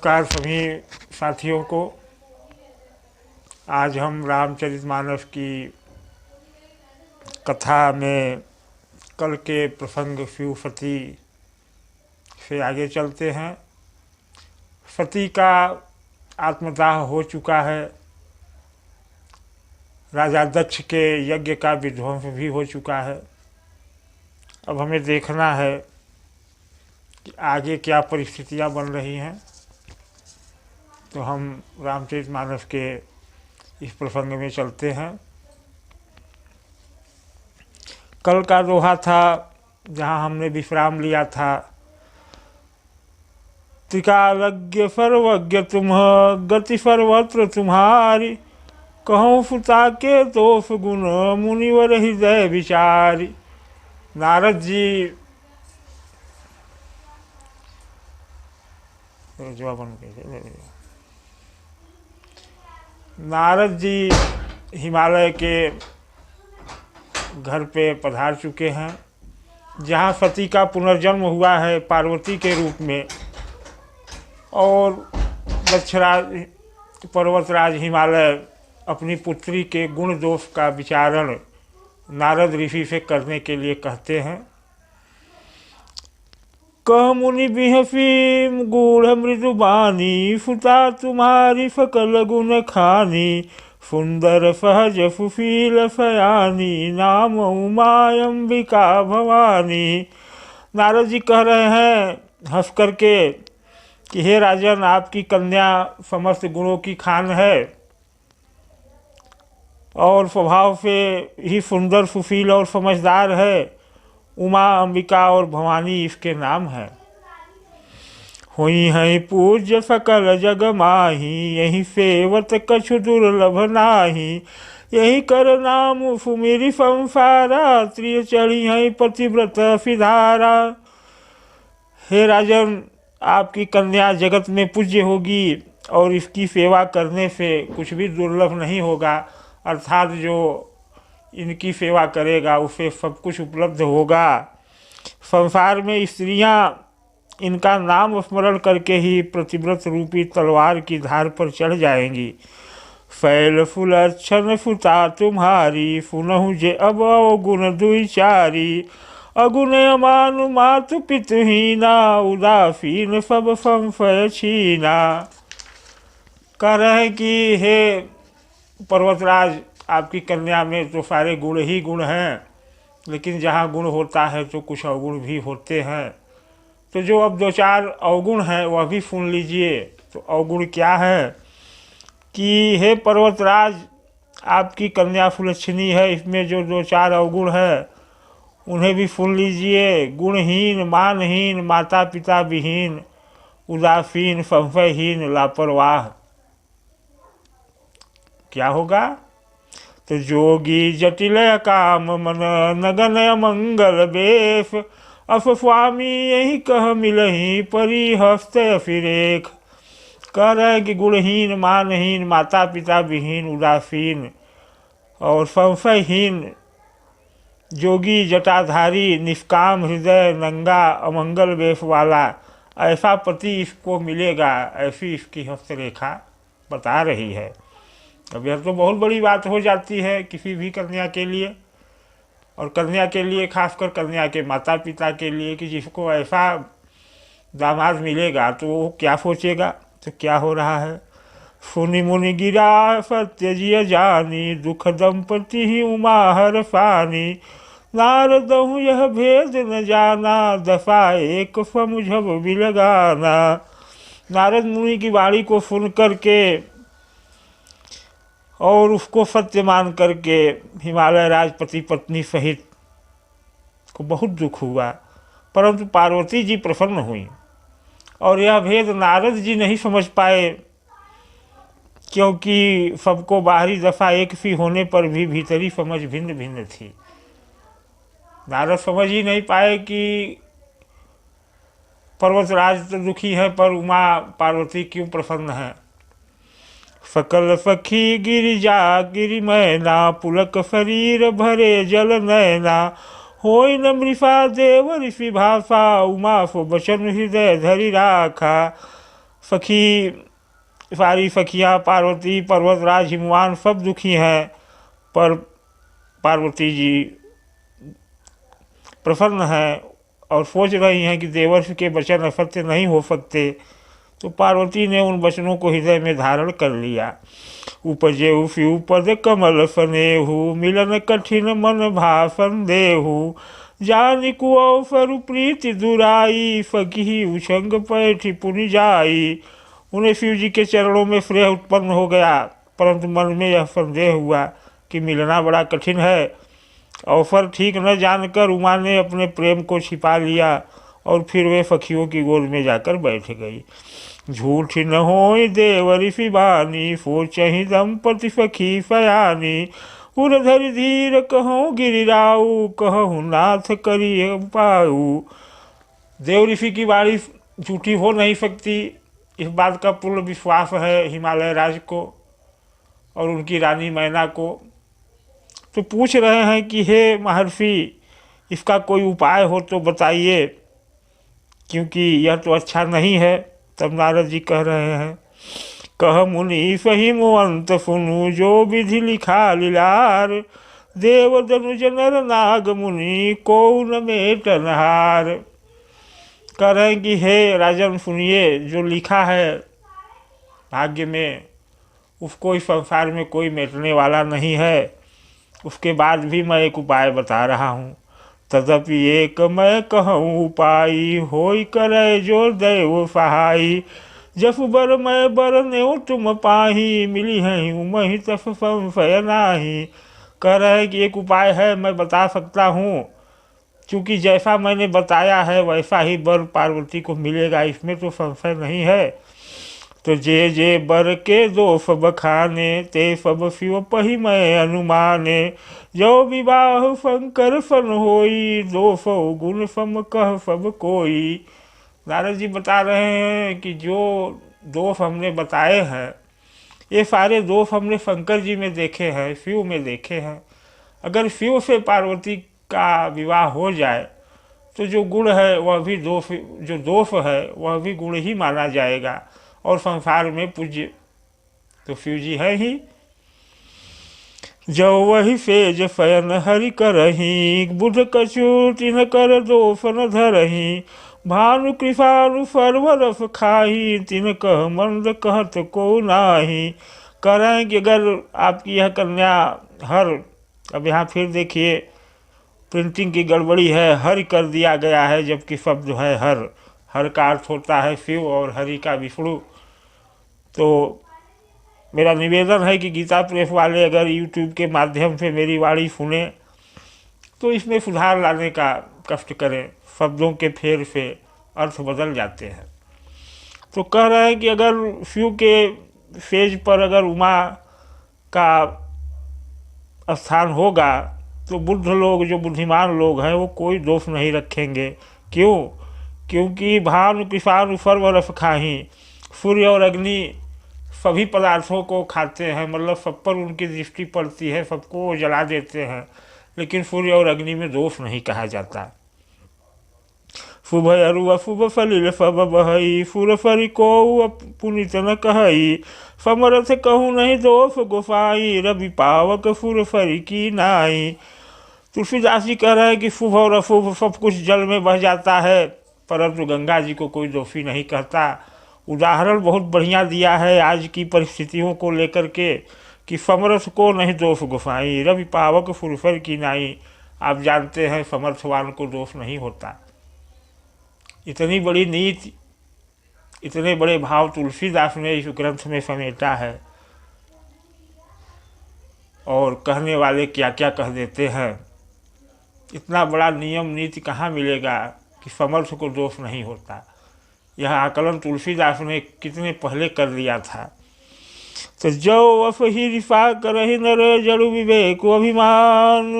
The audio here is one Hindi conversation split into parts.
नमस्कार सभी साथियों को। आज हम रामचरितमानस की कथा में कल के प्रसंग शिव सती से आगे चलते हैं। सती का आत्मदाह हो चुका है, राजा दक्ष के यज्ञ का विध्वंस भी हो चुका है। अब हमें देखना है कि आगे क्या परिस्थितियां बन रही हैं। तो हम रामचरितमानस के इस प्रसंग में चलते हैं। कल का दोहा था जहाँ हमने विश्राम लिया था। त्रिकालज्ञ सर्वज्ञ तुम्ह गति सर्वत्र तुम्हारी, कहूँ सुता के दोष गुण मुनिवर हृदय विचारी। नारद जी नारद जी हिमालय के घर पे पधार चुके हैं, जहाँ सती का पुनर्जन्म हुआ है पार्वती के रूप में। और दक्षराज पर्वतराज हिमालय अपनी पुत्री के गुण दोष का विचारण नारद ऋषि से करने के लिए कहते हैं। कह मुनि बिहसी गूढ़ मृदुबानी, सुता तुम्हारी सकल गुण खानी। सुंदर सहज सुशील सयानी, नाम उमा अंबिका भवानी। नारद जी कह रहे हैं हंस करके कि हे राजन, आपकी कन्या समस्त गुणों की खान है और स्वभाव से ही सुंदर सुशील और समझदार है। उमा अंबिका और भवानी इसके नाम है। हुई है पूज्य सकल जग माही, यही सेवत कछु दुर्लभ नाही। यही कर नाम सुमिरी संसारा, त्रिय चढ़ी है पतिव्रत सिधारा। हे राजन, आपकी कन्या जगत में पूज्य होगी और इसकी सेवा करने से कुछ भी दुर्लभ नहीं होगा, अर्थात जो इनकी सेवा करेगा उसे सब कुछ उपलब्ध होगा। संसार में स्त्रियां इनका नाम स्मरण करके ही प्रतिव्रत रूपी तलवार की धार पर चढ़ जाएंगी। फैल फुलच्छन सुता तुम्हारी, सुनहु जे अब अवगुण दुई चारी। अगुण अमानु मातु पितुहीना, उदासीन सब संशय छीना। कह रहे हैं कि हे पर्वतराज, आपकी कन्या में तो सारे गुण ही गुण हैं, लेकिन जहाँ गुण होता है तो कुछ अवगुण भी होते हैं। तो जो अब दो चार अवगुण हैं वह भी सुन लीजिए। तो अवगुण क्या है कि हे पर्वतराज, आपकी कन्या सुलक्षणी है, इसमें जो दो चार अवगुण है उन्हें भी सुन लीजिए। गुणहीन, मानहीन, माता पिता विहीन, उदासीन, संशयहीन, लापरवाह। क्या होगा? तो जोगी जटिल काम मन, नगन मंगल बेश। अफ स्वामी यही कह मिलही, परी हस्त फिरेख। कह रहे कि गुणहीन, मानहीन, माता पिता विहीन, उदासीन और संशयहीन, जोगी जटाधारी, निष्काम हृदय, नंगा अमंगल वेश वाला, ऐसा पति इसको मिलेगा, ऐसी इसकी हस्तरेखा बता रही है। अब यह तो बहुत बड़ी बात हो जाती है किसी भी कन्या के लिए, और कन्या के लिए, खासकर कन्या के माता पिता के लिए, कि जिसको ऐसा दामाद मिलेगा तो वो क्या सोचेगा। तो क्या हो रहा है? सुनि मुनि गिरा सत्य जिय जानी, दुख दंपति ही उमा हर फानी। नारदहु यह भेद न जाना, दशा एक समुझब बिलगाना। नारद मुनि की वाणी को सुन करके और उसको सत्य मान करके हिमालय राजपति पत्नी सहित को बहुत दुख हुआ, परंतु पार्वती जी प्रसन्न हुई। और यह भेद नारद जी नहीं समझ पाए, क्योंकि सबको बाहरी दशा एक सी होने पर भी भीतरी समझ भिन्न भिन्न थी। नारद समझ ही नहीं पाए कि पर्वतराज तो दुखी है पर उमा पार्वती क्यों प्रसन्न है। सकल सखी गिरिजा गिरि मैना, पुलक शरीर भरे जल नैना। होई न मृषा देव ऋषि भाषा, उमा सो बचन हृदय धरि राखा। सखी, सारी सखियाँ पार्वती, पर्वतराज, हिमवान सब दुखी हैं, पर पार्वती जी प्रसन्न हैं और सोच रही हैं कि देवर्ष के वचन असत्य नहीं हो सकते। तो पार्वती ने उन वचनों को हृदय में धारण कर लिया। उपजे शिव पद कमल सनेहु, मिलन कठिन मन भाषण देहु, जानि कुअवसर प्रीति दुराई, सखी उछंग पैठी पुनि जाई। उन्हें शिव जी के चरणों में स्नेह उत्पन्न हो गया, परंतु मन में यह संदेह हुआ कि मिलना बड़ा कठिन है। अवसर ठीक न जानकर उमा ने अपने प्रेम को छिपा लिया और फिर वे सखियों की गोद में जाकर बैठ गई। झूठ न होय देवर शिवानी, सोचहि दंपति सखी सयानी, उरधरि धीर कहूँ गिरिराऊ, कहूँ नाथ करिय पाऊ। देव ऋषि की वाणी झूठी हो नहीं सकती, इस बात का पूर्ण विश्वास है हिमालय राज को और उनकी रानी मैना को। तो पूछ रहे हैं कि हे महर्षि, इसका कोई उपाय हो तो बताइए, क्योंकि यह तो अच्छा नहीं है। तब नारद जी कह रहे हैं, कह मुनि सही मुअंत सुनु, जो विधि लिखा लीलार, देव दनुज नर नाग मुनि, को न मेटनहार। कह रहे हैं कि हे राजन सुनिए, जो लिखा है भाग्य में उसको इस संसार में कोई मेटने वाला नहीं है। उसके बाद भी मैं एक उपाय बता रहा हूँ। तदपि एक मैं कहूँ उपाय, होई करे जो दैव सहाय, जस बर मैं बर नेऊ तुम पाही, मिली है उमहि तस संशय नाही। कह रहे हैं कि एक उपाय है, मैं बता सकता हूँ, क्योंकि जैसा मैंने बताया है वैसा ही बर पार्वती को मिलेगा, इसमें तो संशय नहीं है। तो जे जे बर के दो सब खाने, ते सब शिव पही मैं अनुमाने, जो विवाह शंकर सन होई, 200 गुण सम कह सब कोई। नारद जी बता रहे हैं कि जो दोष हमने बताए हैं, ये सारे दोष हमने शंकर जी में देखे हैं, शिव में देखे हैं। अगर शिव से पार्वती का विवाह हो जाए तो जो गुण है वह भी दोष, जो दोष है वह भी गुण ही माना जाएगा और संसार में पूज्य तो शिव जी है ही। जो वही सेज शयन हरि करही, बुध कछु तिन कर दोष न धरही, भानु कृपानु सर्वरस खाही, तिन कह मंद कहत को नाही। कह रहे हैं कि अगर आपकी यह कन्या हर, अब यहाँ फिर देखिए प्रिंटिंग की गड़बड़ी है, हर कर दिया गया है, जबकि शब्द है हर। हर का अर्थ होता है शिव और हरि का विष्णु। तो मेरा निवेदन है कि गीता प्रेस वाले अगर YouTube के माध्यम से मेरी वाणी सुने तो इसमें सुधार लाने का कष्ट करें, शब्दों के फेर से अर्थ बदल जाते हैं। तो कह रहे हैं कि अगर शिव के सेज पर अगर उमा का स्थान होगा तो बुद्ध लोग, जो बुद्धिमान लोग हैं, वो कोई दोष नहीं रखेंगे। क्यों? क्योंकि भानु किसान सर्वरस खाही, सूर्य और अग्नि सभी पदार्थों को खाते हैं, मतलब सब पर उनकी दृष्टि पड़ती है, सबको जला देते हैं, लेकिन सूर्य और अग्नि में दोष नहीं कहा जाता। शुभ अरु अशुभ सलिल सब बहई, सुरसरी को पुनित न कहई, समरथ कहूँ नहीं दोष गोसाई, रवि पावक सुरसरी की नाई। तुलसीदास जी कह रहे हैं कि शुभ और अशुभ सब कुछ जल में बह जाता है, परंतु गंगा जी को कोई दोषी नहीं कहता। उदाहरण बहुत बढ़िया दिया है आज की परिस्थितियों को लेकर के कि समरथ को नहीं दोष गोसाई, रवि पावक सुरसर की नाई। आप जानते हैं समर्थवान को दोष नहीं होता। इतनी बड़ी नीति, इतने बड़े भाव तुलसीदास ने इस ग्रंथ में समेटा है, और कहने वाले क्या क्या कह देते हैं। इतना बड़ा नियम नीति कहाँ मिलेगा कि समर्थ को दोष नहीं होता। यह आकलन तुलसीदास ने कितने पहले कर लिया था। तो जो वफ ही रिफा करहि नर, जड़ु विवेक अभिमान,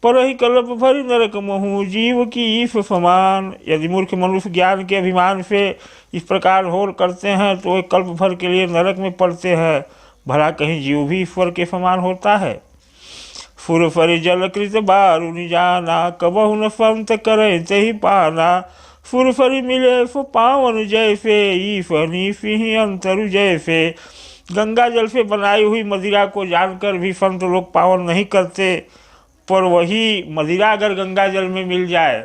पर ही कल्प भरि नरक महु, जीव की ईश समान। यदि मूर्ख मनुष्य ज्ञान के अभिमान से इस प्रकार होर करते हैं तो एक कल्प भर के लिए नरक में पड़ते हैं। भला कहीं जीव भी ईश्वर के समान होता है। सुरसरि जल कृत बारुनि जाना, कबहु न संत करे तहि पाना, फुरफरी मिले फो पावन जैसे ईफनी फिही अंतरु जैसे। गंगा जल से बनाई हुई मदिरा को जानकर भी संत लोग पावन नहीं करते, पर वही मदिरा अगर गंगा जल में मिल जाए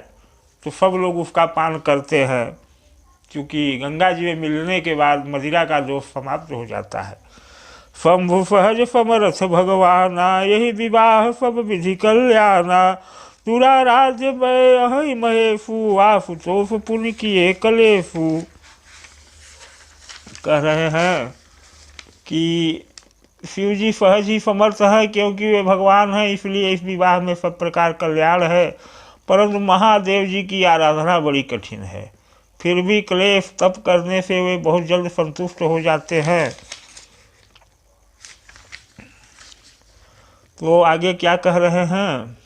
तो सब लोग उसका पान करते हैं, क्योंकि गंगा जी में मिलने के बाद मदिरा का दोष समाप्त हो जाता है। शंभु सहज समरथ भगवाना, यही विवाह सब विधि कल्याणा। तुरा राज्य में महेशु, आशुतोष पुण्य किए कलेशु। कह रहे हैं कि शिव जी सहज ही समर्थ है, क्योंकि वे भगवान हैं, इसलिए इस विवाह में सब प्रकार कल्याण है। परंतु महादेव जी की आराधना बड़ी कठिन है, फिर भी क्लेश तप करने से वे बहुत जल्द संतुष्ट हो जाते हैं। तो आगे क्या कह रहे हैं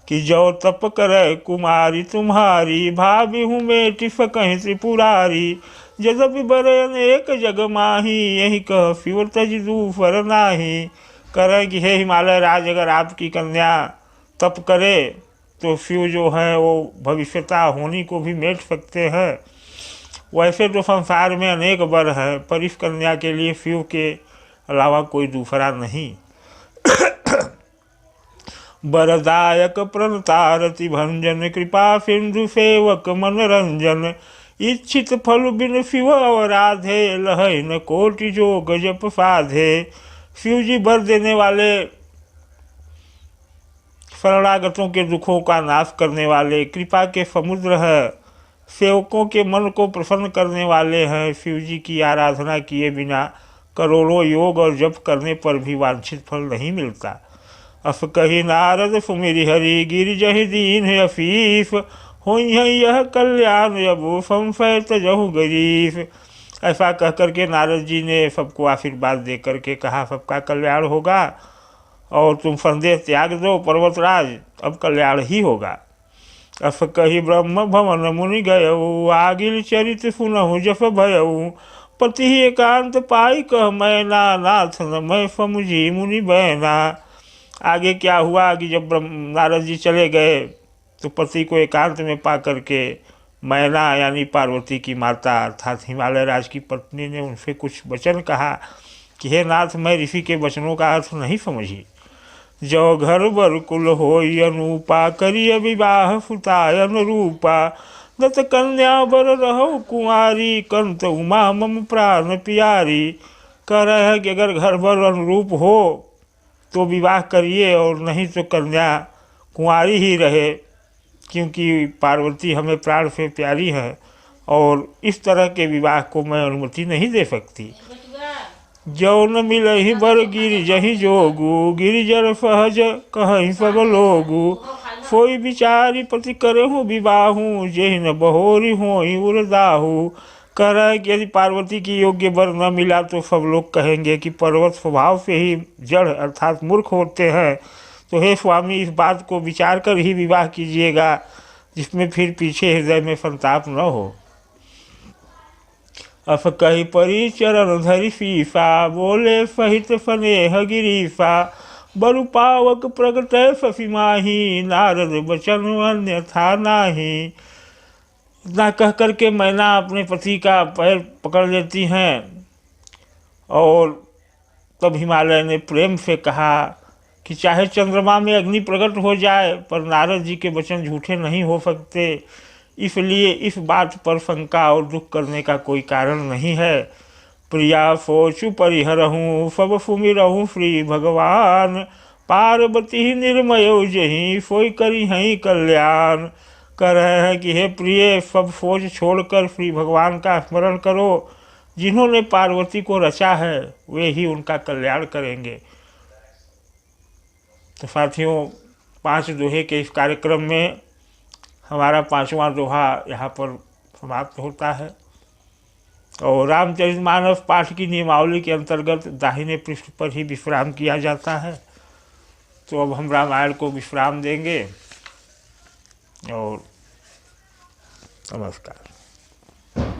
कि जो तप करे कुमारी तुम्हारी, भाभी हूँ बेटी सकहीं त्रिपुरारी। यद्यपि बड़े अनेक जग माही, यही कह शिव तज दूसर नाही। करें कि हे हिमालय राज, अगर आपकी कन्या तप करे तो शिव जो है वो भविष्यता होनी को भी मेट सकते हैं। वैसे तो संसार में अनेक वर है, पर इस कन्या के लिए शिव के अलावा कोई दूसरा नहीं। बरदायक प्रणतारति भंजन, कृपा सिंधु सेवक मनरंजन। इच्छित फल बिन शिव अवराधे, लहै न कोटि जोग जप साधे। शिव जी वर देने वाले, शरणागतों के दुखों का नाश करने वाले, कृपा के समुद्र है, सेवकों के मन को प्रसन्न करने वाले हैं। शिव जी की आराधना किए बिना करोड़ों योग और जप करने पर भी वांछित फल नहीं मिलता। अस कही नारद सुमिरि हरि, गिर जहि दीन अफीफ। होई है यह कल्याण अब संशय तजहु गरीफ। ऐसा कह करके नारद जी ने सबको आशीर्वाद दे करके कहा सबका कल्याण होगा, और तुम संदेह त्याग दो पर्वतराज, अब कल्याण ही होगा। अस कही ब्रह्म भवन मुनि गयऊ, आगिल चरित सुनहु जस भयऊ। पति ही एकांत पाई कह मैना, नाथ न मैं समुझी मुनि बैना। आगे क्या हुआ कि जब नारद जी चले गए तो पति को एकांत में पा करके मैना यानी पार्वती की माता अर्थात हिमालय राज की पत्नी ने उनसे कुछ वचन कहा कि हे नाथ, मैं ऋषि के वचनों का अर्थ नहीं समझी। जो घर बर कुल होई अनूपा, करिय विवाह सुतायन रूपा। दत्त कन्या बर रहो कुंवारी, कंत उमा मम प्राण प्यारी। कह रहे हैं कि अगर घर बर अनुरूप हो तो विवाह करिए, और नहीं तो कन्या कुंवारी ही रहे, क्योंकि पार्वती हमें प्राण से प्यारी है, और इस तरह के विवाह को मैं अनुमति नहीं दे सकती। जो न मिलहि बर गिर जहि जोगु, गिरिजर सहज कहीं सब लोगु। सोई विचारी पति करहु विवाहु, जेहि न बहोरी होई उरदाहु। कह रहा है कि यदि पार्वती की योग्य वर न मिला तो सब लोग कहेंगे कि पर्वत स्वभाव से ही जड़ अर्थात मूर्ख होते हैं। तो हे स्वामी, इस बात को विचार कर ही विवाह कीजिएगा, जिसमें फिर पीछे हृदय में संताप न हो। अफ कही परी चरण धरि शीशा, बोले सहित स्नेह गिरीशा। बरु पावक प्रगटय शशि माही, नारद बचन अन्यथा नाही। इतना कह करके मैना अपने पति का पैर पकड़ लेती हैं, और तब हिमालय ने प्रेम से कहा कि चाहे चंद्रमा में अग्नि प्रकट हो जाए, पर नारद जी के वचन झूठे नहीं हो सकते, इसलिए इस बात पर शंका और दुख करने का कोई कारण नहीं है। प्रिया सोचु परिहरहूँ, सब सुमिरहूँ श्री भगवान। पार्वती निर्मय जही, सोई करी हई कल्याण। कह रहे हैं कि हे प्रिय, सब सोच छोड़कर श्री भगवान का स्मरण करो। जिन्होंने पार्वती को रचा है वे ही उनका कल्याण करेंगे। तो साथियों, 5 दोहे के इस कार्यक्रम में हमारा 5वां दोहा यहाँ पर समाप्त होता है, और रामचरितमानस पाठ की नियमावली के अंतर्गत दाहिने पृष्ठ पर ही विश्राम किया जाता है। तो अब हम रामायण को विश्राम देंगे, और नमस्कार।